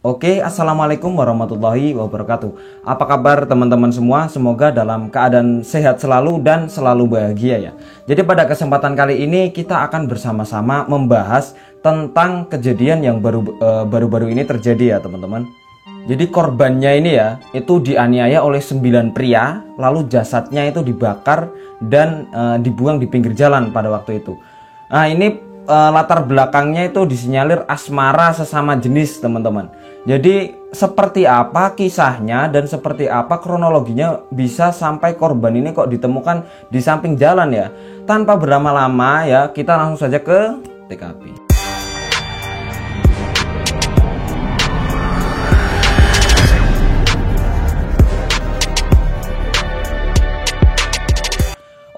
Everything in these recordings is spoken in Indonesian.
Oke, assalamualaikum warahmatullahi wabarakatuh. Apa kabar teman-teman semua? Semoga dalam keadaan sehat selalu dan selalu bahagia ya. Jadi pada kesempatan kali ini kita akan bersama-sama membahas tentang kejadian yang baru-baru ini terjadi ya teman-teman. Jadi korbannya ini ya, itu dianiaya oleh 9 pria, lalu jasadnya itu dibakar dan dibuang di pinggir jalan pada waktu itu. Nah ini latar belakangnya itu disinyalir asmara sesama jenis teman-teman. Jadi seperti apa kisahnya dan seperti apa kronologinya bisa sampai korban ini kok ditemukan di samping jalan ya. Tanpa berlama-lama ya, kita langsung saja ke TKP.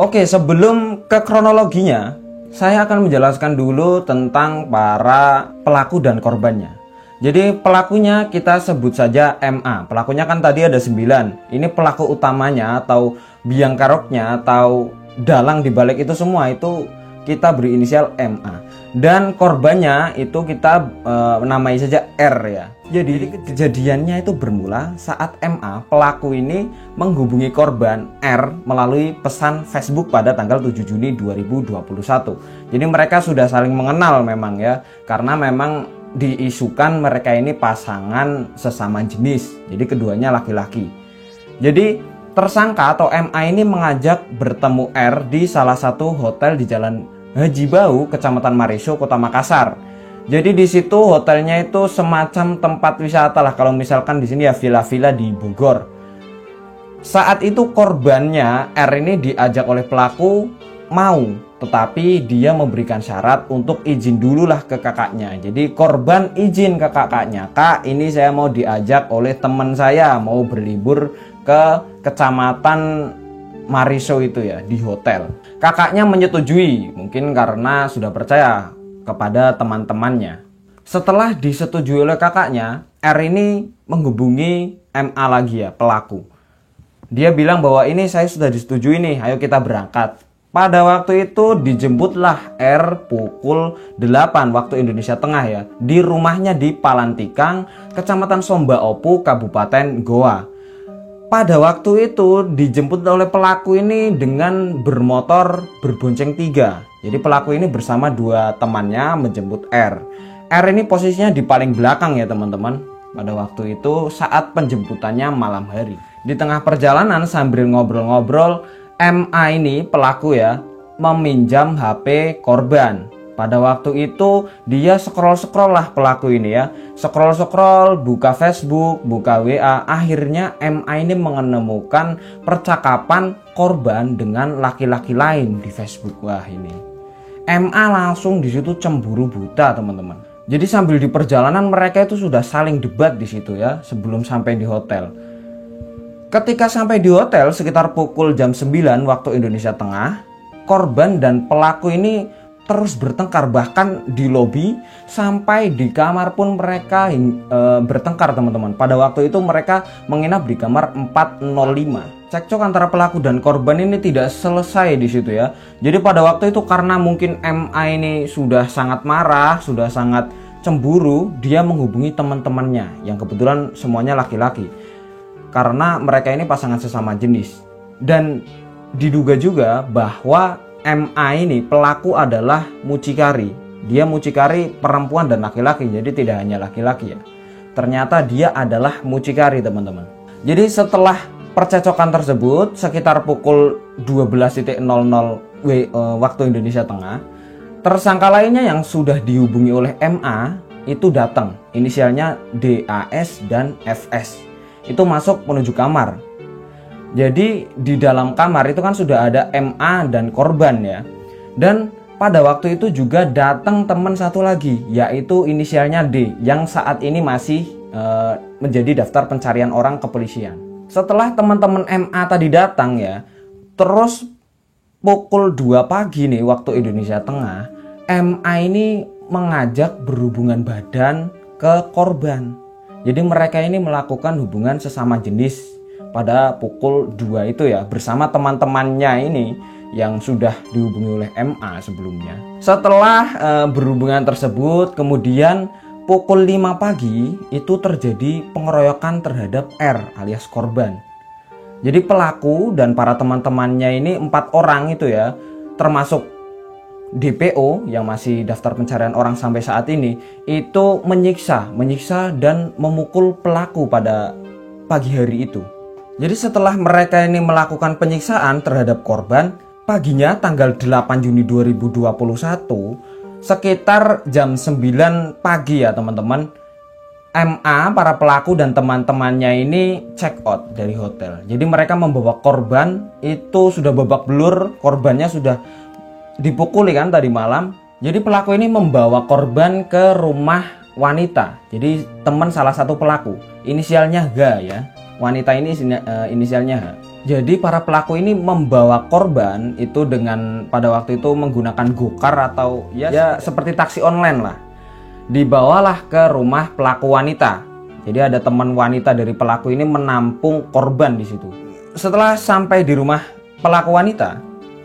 Oke, sebelum ke kronologinya, saya akan menjelaskan dulu tentang para pelaku dan korbannya. Jadi pelakunya kita sebut saja MA. Pelakunya kan tadi ada 9. Ini pelaku utamanya atau biang keroknya atau dalang dibalik itu semua itu kita beri inisial MA. Dan korbannya itu kita namai saja R ya. Jadi kejadiannya itu bermula saat MA pelaku ini menghubungi korban R melalui pesan Facebook pada tanggal 7 Juni 2021. Jadi mereka sudah saling mengenal memang ya, karena memang diisukan mereka ini pasangan sesama jenis. Jadi keduanya laki-laki. Jadi tersangka atau MA ini mengajak bertemu R di salah satu hotel di Jalan Haji Bau, Kecamatan Mariso, Kota Makassar. Jadi di situ hotelnya itu semacam tempat wisata lah, kalau misalkan di sini ya villa-villa di Bogor. Saat itu korbannya R ini diajak oleh pelaku mau, tetapi dia memberikan syarat untuk izin dulu lah ke kakaknya. Jadi korban izin ke kakaknya, "Kak, ini saya mau diajak oleh teman saya mau berlibur ke Kecamatan Mariso itu ya, di hotel." Kakaknya menyetujui, mungkin karena sudah percaya kepada teman-temannya. Setelah disetujui oleh kakaknya, R ini menghubungi MA lagi ya, pelaku. Dia bilang bahwa ini saya sudah disetujui nih, ayo kita berangkat. Pada waktu itu dijemputlah R pukul 8 waktu Indonesia Tengah ya, di rumahnya di Palantikang, Kecamatan Somba Opu, Kabupaten Goa. Pada waktu itu dijemput oleh pelaku ini dengan bermotor berbonceng 3. Jadi pelaku ini bersama 2 temannya menjemput R. R ini posisinya di paling belakang ya teman-teman. Pada waktu itu saat penjemputannya malam hari. Di tengah perjalanan sambil ngobrol-ngobrol, MA ini pelaku ya meminjam HP korban. Pada waktu itu dia scroll lah pelaku ini ya. Scroll, buka Facebook, buka WA. Akhirnya MA ini menemukan percakapan korban dengan laki-laki lain di Facebook. Wah ini. MA langsung di situ cemburu buta teman-teman. Jadi sambil di perjalanan mereka itu sudah saling debat di situ ya sebelum sampai di hotel. Ketika sampai di hotel sekitar pukul jam 9 waktu Indonesia Tengah, korban dan pelaku ini terus bertengkar, bahkan di lobi sampai di kamar pun mereka bertengkar teman-teman. Pada waktu itu mereka menginap di kamar 405. Cekcok antara pelaku dan korban ini tidak selesai di situ ya. Jadi pada waktu itu karena mungkin MA ini sudah sangat marah, sudah sangat cemburu, dia menghubungi teman-temannya yang kebetulan semuanya laki-laki. Karena mereka ini pasangan sesama jenis. Dan diduga juga bahwa MA ini pelaku adalah mucikari. Dia mucikari perempuan dan laki-laki, jadi tidak hanya laki-laki ya. Ternyata dia adalah mucikari teman-teman. Jadi setelah percecokan tersebut sekitar pukul 12.00 waktu Indonesia Tengah, tersangka lainnya yang sudah dihubungi oleh MA itu datang. Inisialnya DAS dan FS. Itu masuk menuju kamar. Jadi di dalam kamar itu kan sudah ada MA dan korban ya. Dan pada waktu itu juga datang teman satu lagi, yaitu inisialnya D, yang saat ini masih menjadi daftar pencarian orang kepolisian. Setelah teman-teman MA tadi datang ya, terus pukul 2 pagi nih waktu Indonesia Tengah, MA ini mengajak berhubungan badan ke korban. Jadi mereka ini melakukan hubungan sesama jenis pada pukul 2 itu ya, bersama teman-temannya ini yang sudah dihubungi oleh MA sebelumnya. Setelah berhubungan tersebut, kemudian pukul 5 pagi itu terjadi pengeroyokan terhadap R alias korban. Jadi pelaku dan para teman-temannya ini 4 orang itu ya, termasuk DPO yang masih daftar pencarian orang sampai saat ini, itu menyiksa dan memukul pelaku pada pagi hari itu. Jadi setelah mereka ini melakukan penyiksaan terhadap korban, paginya tanggal 8 Juni 2021 sekitar jam 9 pagi ya teman-teman, MA para pelaku dan teman-temannya ini check out dari hotel. Jadi mereka membawa korban itu sudah babak belur, korbannya sudah dipukuli kan tadi malam. Jadi pelaku ini membawa korban ke rumah wanita. Jadi teman salah satu pelaku, inisialnya H ya. Wanita ini inisialnya H. Jadi para pelaku ini membawa korban itu dengan pada waktu itu menggunakan gokar atau ya seperti taksi online lah. Dibawalah ke rumah pelaku wanita. Jadi ada teman wanita dari pelaku ini menampung korban di situ. Setelah sampai di rumah pelaku wanita,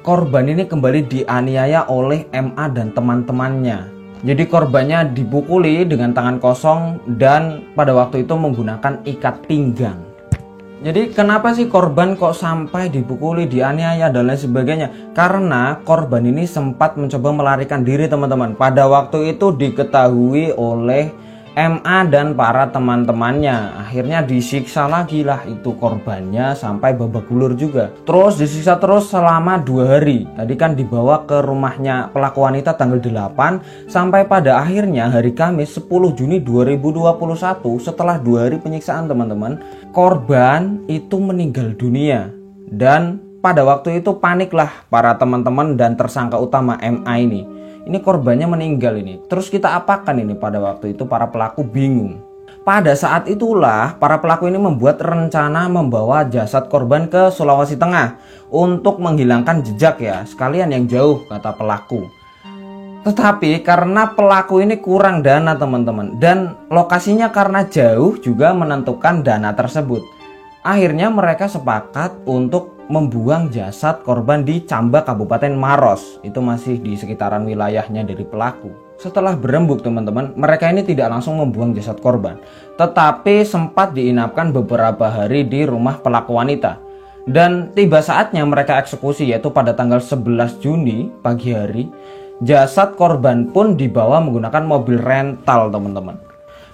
korban ini kembali dianiaya oleh MA dan teman-temannya. Jadi korbannya dipukuli dengan tangan kosong dan pada waktu itu menggunakan ikat pinggang. Jadi kenapa sih korban kok sampai dipukuli, dianiaya dan lain sebagainya? Karena korban ini sempat mencoba melarikan diri teman-teman. Pada waktu itu diketahui oleh MA dan para teman-temannya. Akhirnya disiksa lagi lah itu korbannya sampai babak belur juga. Terus disiksa terus selama 2 hari. Tadi kan dibawa ke rumahnya pelaku wanita tanggal 8 sampai pada akhirnya hari Kamis 10 Juni 2021 setelah 2 hari penyiksaan teman-teman, korban itu meninggal dunia. Dan pada waktu itu paniklah para teman-teman dan tersangka utama MA ini. Ini korbannya meninggal ini. Terus kita apakan ini? Pada waktu itu para pelaku bingung. Pada saat itulah para pelaku ini membuat rencana membawa jasad korban ke Sulawesi Tengah untuk menghilangkan jejak ya, sekalian yang jauh kata pelaku. Tetapi karena pelaku ini kurang dana teman-teman, dan lokasinya karena jauh juga menentukan dana tersebut. Akhirnya mereka sepakat untuk membuang jasad korban di Camba, Kabupaten Maros. Itu masih di sekitaran wilayahnya dari pelaku. Setelah berembuk teman-teman, mereka ini tidak langsung membuang jasad korban, tetapi sempat diinapkan beberapa hari di rumah pelaku wanita. Dan tiba saatnya mereka eksekusi, yaitu pada tanggal 11 Juni pagi hari. Jasad korban pun dibawa menggunakan mobil rental teman-teman.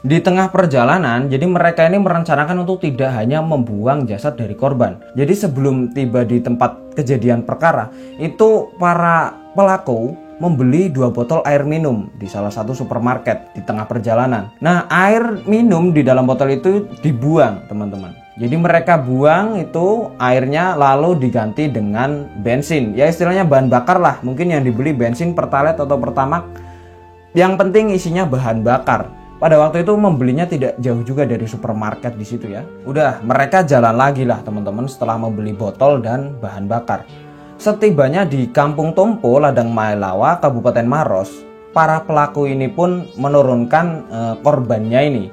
Di tengah perjalanan, jadi mereka ini merencanakan untuk tidak hanya membuang jasad dari korban. Jadi sebelum tiba di tempat kejadian perkara, itu para pelaku membeli 2 botol air minum di salah satu supermarket di tengah perjalanan. Nah, air minum di dalam botol itu dibuang teman-teman. Jadi mereka buang itu airnya lalu diganti dengan bensin. Ya istilahnya bahan bakar lah. Mungkin yang dibeli bensin, pertalite atau pertamax. Yang penting isinya bahan bakar. Pada waktu itu membelinya tidak jauh juga dari supermarket di situ ya. Udah, mereka jalan lagi lah teman-teman setelah membeli botol dan bahan bakar. Setibanya di Kampung Tompo, Ladang Maelawa, Kabupaten Maros, para pelaku ini pun menurunkan korbannya ini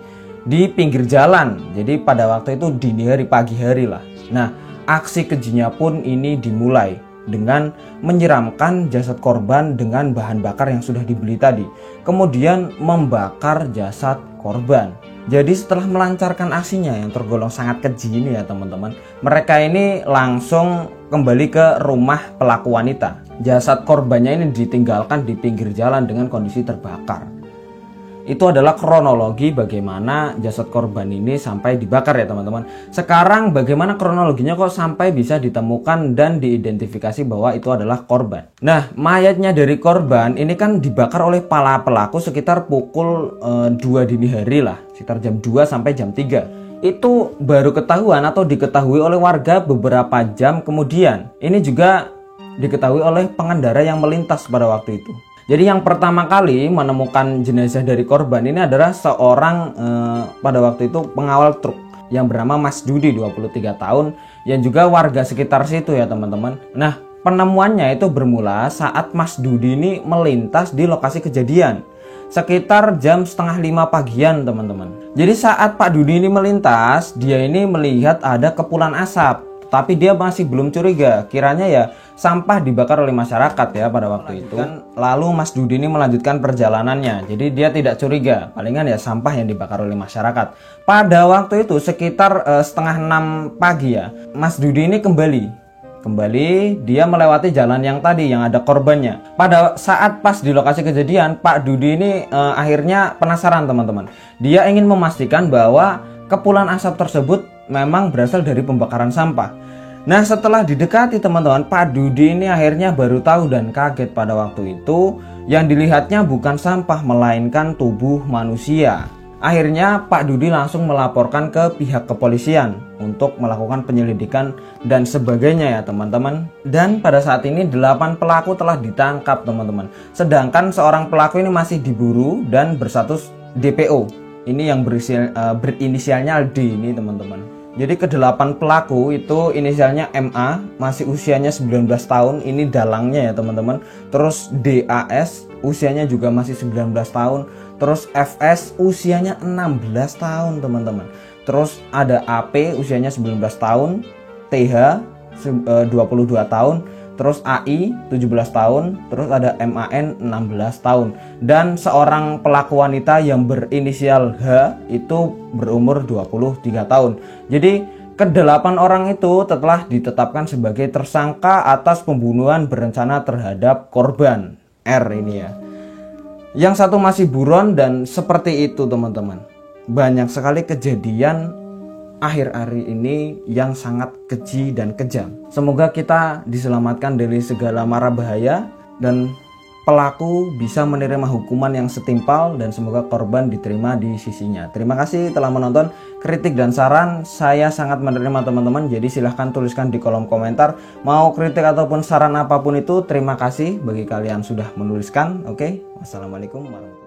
di pinggir jalan. Jadi pada waktu itu dini hari, pagi hari lah. Nah, aksi kejinya pun ini dimulai dengan menyiramkan jasad korban dengan bahan bakar yang sudah dibeli tadi, kemudian membakar jasad korban. Jadi setelah melancarkan aksinya yang tergolong sangat keji ini ya teman-teman, mereka ini langsung kembali ke rumah pelaku wanita. Jasad korbannya ini ditinggalkan di pinggir jalan dengan kondisi terbakar. Itu adalah kronologi bagaimana jasad korban ini sampai dibakar ya teman-teman. Sekarang bagaimana kronologinya kok sampai bisa ditemukan dan diidentifikasi bahwa itu adalah korban. Nah, mayatnya dari korban ini kan dibakar oleh para pelaku sekitar pukul 2 dini hari lah, sekitar jam 2 sampai jam 3. Itu baru ketahuan atau diketahui oleh warga beberapa jam kemudian. Ini juga diketahui oleh pengendara yang melintas pada waktu itu. Jadi yang pertama kali menemukan jenazah dari korban ini adalah seorang pada waktu itu pengawal truk yang bernama Mas Dudi, 23 tahun, yang juga warga sekitar situ ya teman-teman. Nah, penemuannya itu bermula saat Mas Dudi ini melintas di lokasi kejadian sekitar jam setengah 5 pagian teman-teman. Jadi saat Pak Dudi ini melintas, dia ini melihat ada kepulan asap. tapi dia masih belum curiga. Kiranya ya sampah dibakar oleh masyarakat ya pada waktu itu. Lalu Mas Dudi ini melanjutkan perjalanannya. Jadi dia tidak curiga, palingan ya sampah yang dibakar oleh masyarakat. Pada waktu itu sekitar setengah 6 pagi ya, Mas Dudi ini kembali dia melewati jalan yang tadi yang ada korbannya. Pada saat pas di lokasi kejadian, Pak Dudi ini akhirnya penasaran teman-teman. Dia ingin memastikan bahwa kepulan asap tersebut memang berasal dari pembakaran sampah. Nah, setelah didekati teman-teman, Pak Dudi ini akhirnya baru tahu dan kaget pada waktu itu yang dilihatnya bukan sampah melainkan tubuh manusia. Akhirnya Pak Dudi langsung melaporkan ke pihak kepolisian untuk melakukan penyelidikan dan sebagainya ya teman-teman. Dan pada saat ini 8 pelaku telah ditangkap teman-teman. Sedangkan seorang pelaku ini masih diburu dan berstatus DPO. Ini yang berinisialnya D ini teman-teman. Jadi ke-8 pelaku itu inisialnya MA, masih usianya 19 tahun, ini dalangnya ya teman-teman. Terus DAS usianya juga masih 19 tahun. Terus FS usianya 16 tahun teman-teman. Terus ada AP usianya 19 tahun, TH 22 tahun, terus AI 17 tahun, terus ada MAN 16 tahun. Dan seorang pelaku wanita yang berinisial H itu berumur 23 tahun. Jadi ke-8 orang itu telah ditetapkan sebagai tersangka atas pembunuhan berencana terhadap korban R ini ya. Yang satu masih buron dan seperti itu teman-teman. Banyak sekali kejadian akhir hari ini yang sangat keji dan kejam. Semoga kita diselamatkan dari segala mara bahaya dan pelaku bisa menerima hukuman yang setimpal dan semoga korban diterima di sisinya. Terima kasih telah menonton. Kritik dan saran saya sangat menerima teman-teman. Jadi silahkan tuliskan di kolom komentar. Mau kritik ataupun saran apapun itu, terima kasih bagi kalian sudah menuliskan. Oke, wassalamualaikum warahmatullahi wabarakatuh.